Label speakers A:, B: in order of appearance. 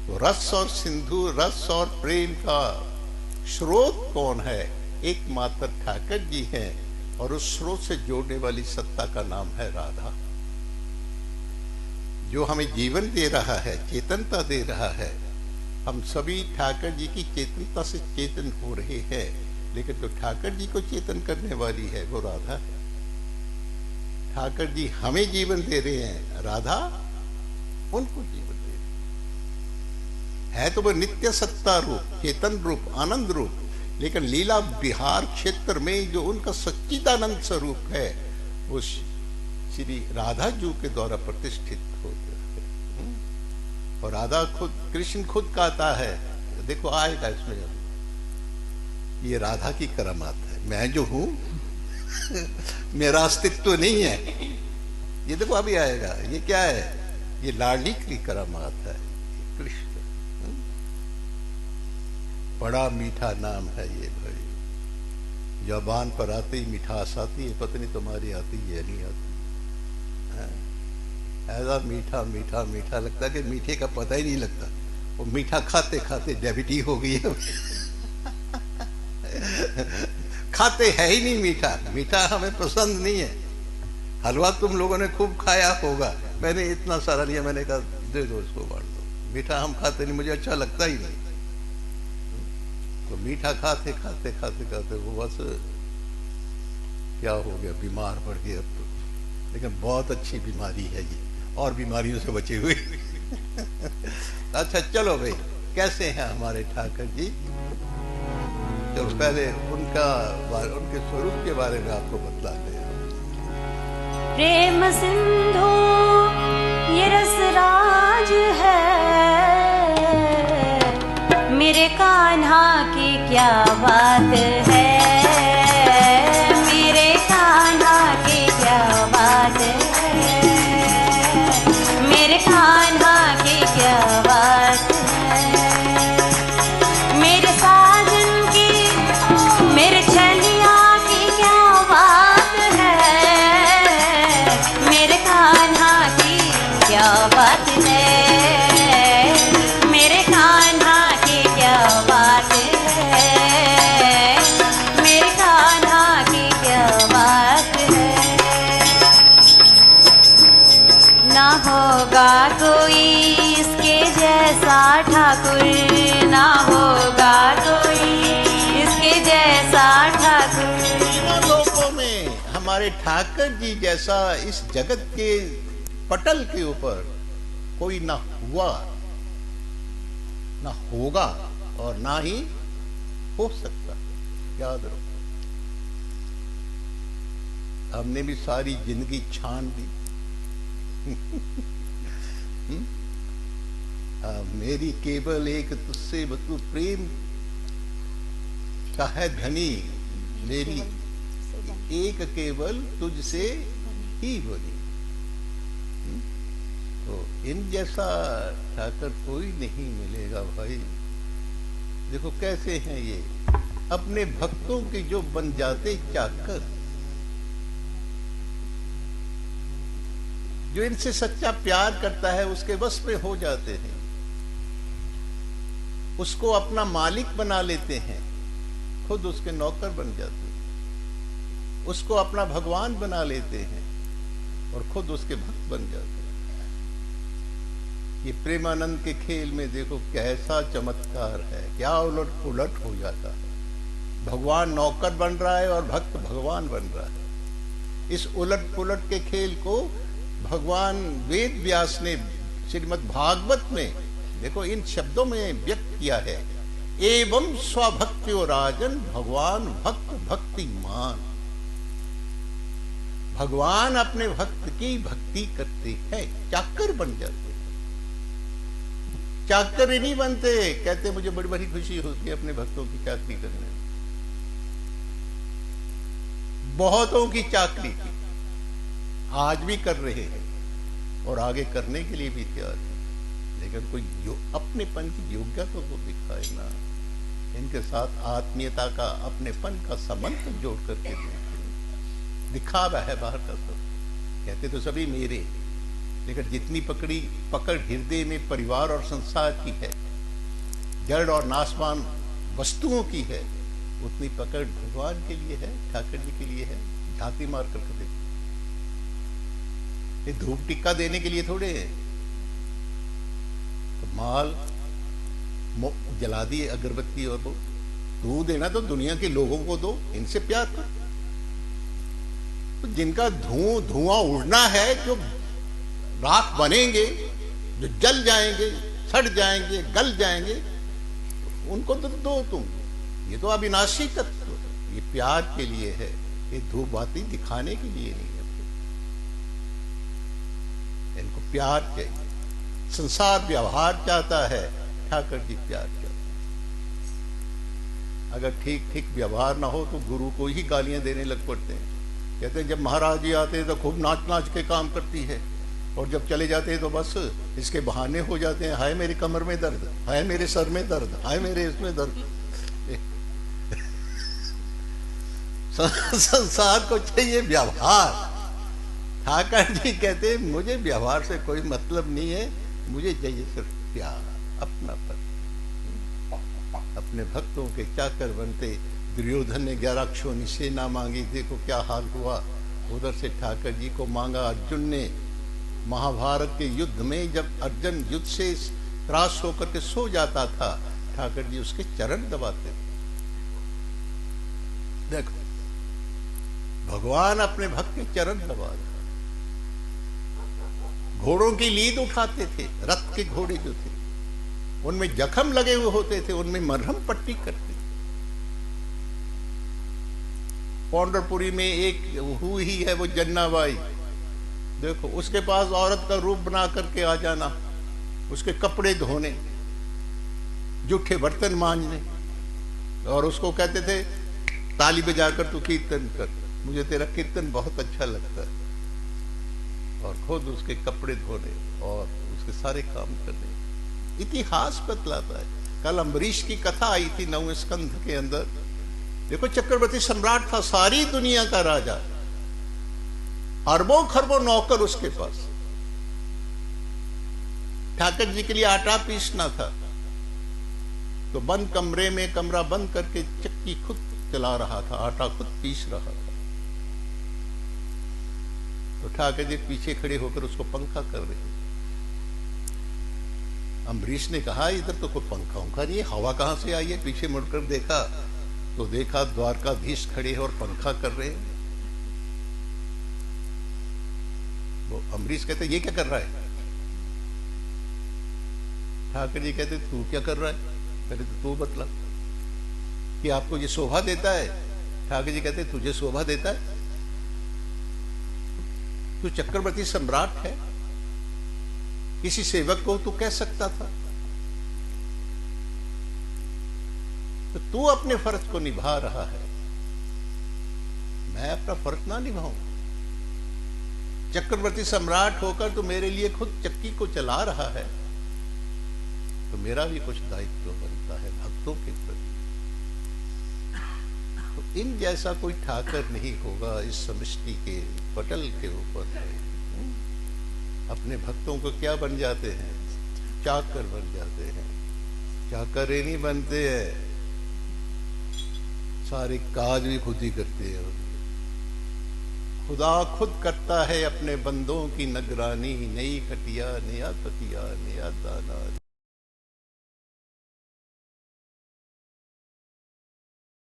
A: तो रस और सिंधु, रस और प्रेम का स्रोत कौन है? एकमात्र ठाकर जी हैं, और उस स्रोत से जोड़ने वाली सत्ता का नाम है राधा। जो हमें जीवन दे रहा है, चेतनता दे रहा है। हम सभी ठाकर जी की चेतनता से चेतन हो रहे हैं, लेकिन जो ठाकर जी को चेतन करने वाली है वो राधा है। ठाकर जी हमें जीवन दे रहे हैं, राधा उनको जीवन दे रही है। तो वो नित्य सत्ता रूप, चेतन रूप, आनंद रूप, लेकिन लीला विहार क्षेत्र में जो उनका सच्चिदानंद स्वरूप है वो श्री राधा जी के द्वारा प्रतिष्ठित होता है। और राधा खुद, कृष्ण खुद कहता है, देखो आएगा इसमें, ये राधा की करामात है, मैं जो हूं मेरा अस्तित्व नहीं है। ये देखो अभी आएगा, ये क्या है? ये लाडली की करामात है, कृष्ण। बड़ा मीठा नाम है ये भाई, जबान पर आते ही मिठास आती है, पत्नी तुम्हारी आती है नहीं आती। ऐसा मीठा मीठा मीठा लगता है कि मीठे का पता ही नहीं लगता। वो मीठा खाते खाते डायबिटीज हो गई है खाते है ही नहीं मीठा, मीठा हमें पसंद नहीं है। हलवा तुम लोगों ने खूब खाया होगा, मैंने इतना सारा लिया, मैंने कहा दे दो इसको, बांट दो। मीठा हम खाते नहीं, मुझे अच्छा लगता ही नहीं। तो मीठा खाते खाते खाते खाते वो बस क्या हो गया, बीमार पड़ गया अब तो। लेकिन बहुत अच्छी बीमारी है ये, और बीमारियों से बचे हुए अच्छा चलो भाई, कैसे हैं हमारे ठाकर जी? चलो पहले उनके स्वरूप के बारे में आपको बतलाते हैं।
B: प्रेम सिंधु ये रसराज है, मेरे कान्हा की क्या बात है, मेरे कान्हा की क्या बात है, मेरे कान्हा की क्या बात है, मेरे साजन की, मेरे छलिया की क्या बात है, मेरे कान्हा की क्या बात है, मेरे कान्हा की क्या बात है, मेरे कान्हा की क्या बात है। ना होगा कोई इसके जैसा ठाकुर, ना होगा कोई इसके जैसा ठाकुर।
A: तीनों लोकों में हमारे ठाकर जी जैसा इस जगत के पटल के ऊपर कोई ना हुआ, ना होगा, और ना ही हो सकता। याद रखो, हमने भी सारी जिंदगी छान दी मेरी केवल एक तुझसे तू प्रेम का है धनी, मेरी एक केवल तुझसे ही बनी। तो इन जैसा ठाकर कोई नहीं मिलेगा भाई। देखो कैसे हैं ये, अपने भक्तों के जो बन जाते चाकर, जो इनसे सच्चा प्यार करता है उसके बस में हो जाते हैं, उसको अपना मालिक बना लेते हैं, खुद उसके नौकर बन जाते हैं, उसको अपना भगवान बना लेते हैं और खुद उसके भक्त बन जाते हैं। ये प्रेमानंद के खेल में देखो कैसा चमत्कार है, क्या उलट पुलट हो जाता है। भगवान नौकर बन रहा है और भक्त भगवान बन रहा है। इस उलट पुलट के खेल को भगवान वेद व्यास ने श्रीमद् भागवत में देखो इन शब्दों में व्यक्त किया है, एवं स्वभक्त्यो राजन भगवान भक्त भक्तिमान। भगवान अपने भक्त की भक्ति करते हैं, चाकर बन जाते हैं। चाकर ही नहीं बनते, कहते मुझे बड़ी बड़ी खुशी होती है अपने भक्तों की चाकरी करने में। बहुतों की चाकरी की, आज भी कर रहे हैं और आगे करने के लिए भी तैयार है, लेकिन कोई अपनेपन की योग्यता तो दिखाए ना। इनके साथ आत्मीयता का, अपनेपन का संबंध जोड़ करके देखते, दिखावा है बाहर का सब। कहते तो सभी मेरे, लेकिन जितनी पकड़ हृदय में परिवार और संसार की है, जड़ और नाशवान वस्तुओं की है, उतनी पकड़ भगवान के लिए है, ठाकर जी के लिए है। झांकी मार करके देखो, ये धूप टिक्का देने के लिए थोड़े है। तो माल जला दिए, अगरबत्ती, और वो तू देना तो दुनिया के लोगों को दो, इनसे प्यार कर। तो जिनका धुआं उड़ना है, जो राख बनेंगे, जो जल जाएंगे, सड़ जाएंगे, गल जाएंगे, उनको तो दो तुम। ये तो अविनाशी तत्व है, ये प्यार के लिए है, ये धूप बाती दिखाने के लिए नहीं है। इनको प्यार चाहिए। संसार व्यवहार चाहता है, ठाकर जी प्यार चाहते हैं। अगर ठीक ठीक व्यवहार ना हो तो गुरु को ही गालियां देने लग पड़ते हैं। कहते हैं जब महाराज जी आते हैं तो खूब नाच नाच के काम करती है, और जब चले जाते हैं तो बस इसके बहाने हो जाते हैं। हाय मेरी कमर में दर्द, हाय मेरे सर में दर्द, हाय मेरे इसमें दर्द। संसार को चाहिए व्यवहार। ठाकर जी कहते हैं मुझे व्यवहार से कोई मतलब नहीं है, मुझे चाहिए सिर्फ प्यार, अपनापन। अपने भक्तों के चाकर बनते दुर्योधन ने 11 क्षोणी सेना मांगी, देखो क्या हाल हुआ। उधर से ठाकर जी को मांगा अर्जुन ने। महाभारत के युद्ध में जब अर्जुन युद्ध से त्रास होकर के सो जाता था, ठाकर जी उसके चरण दबाते थे। देखो भगवान अपने भक्त के चरण दबा रहे। घोड़ों की लीद उठाते थे, रथ के घोड़े जो थे उनमें जख्म लगे हुए होते थे, उनमें मरहम पट्टी करते थे। पौंडरपुरी में एक हुई ही है वो जन्नाबाई, देखो उसके पास औरत का रूप बना करके आ जाना, उसके कपड़े धोने, जूठे बर्तन मांजने, और उसको कहते थे ताली बजाकर तू कीर्तन कर, मुझे तेरा कीर्तन बहुत अच्छा लगता है, और खुद उसके कपड़े धोने और उसके सारे काम करने। इतिहास बतलाता है। कल अम्बरीश की कथा आई थी 9वें स्कंध के अंदर। देखो चक्रवर्ती सम्राट था, सारी दुनिया का राजा, अरबों खरबों नौकर उसके पास। ठाकर जी के लिए आटा पीसना था, तो बंद कमरे में कमरा बंद करके चक्की खुद चला रहा था, आटा खुद पीस रहा था। तो ठाकर जी पीछे खड़े होकर उसको पंखा कर रहे थे। अम्बरीश ने कहा इधर तो कोई पंखा उंखा नहीं है, हवा कहां से आई है। पीछे मुड़कर देखा तो देखा द्वारकाधीश खड़े हैं और पंखा कर रहे हैं। वो अम्बरीश कहते ये क्या कर रहा है? ठाकर जी कहते तू क्या कर रहा है? कहते तू बतला कि आपको ये शोभा देता है। ठाकर जी कहते तुझे शोभा देता है? तू चक्रवर्ती सम्राट है, किसी सेवक को तू कह सकता था। तो तू अपने फर्ज को निभा रहा है, मैं अपना फर्ज ना निभाऊं? चक्रवर्ती सम्राट होकर तू मेरे लिए खुद चक्की को चला रहा है, तो मेरा भी कुछ दायित्व बनता है भक्तों के प्रति। तो इन जैसा कोई ठाकर नहीं होगा इस सृष्टि के पटल के ऊपर। अपने भक्तों को क्या बन जाते हैं? चाकर बन जाते हैं। चाकर ही नहीं बनते हैं, सारे काज भी खुद ही करते हैं। खुदा खुद करता है अपने बंदों की निगरानी, नई खटिया नया तकिया नया दाना।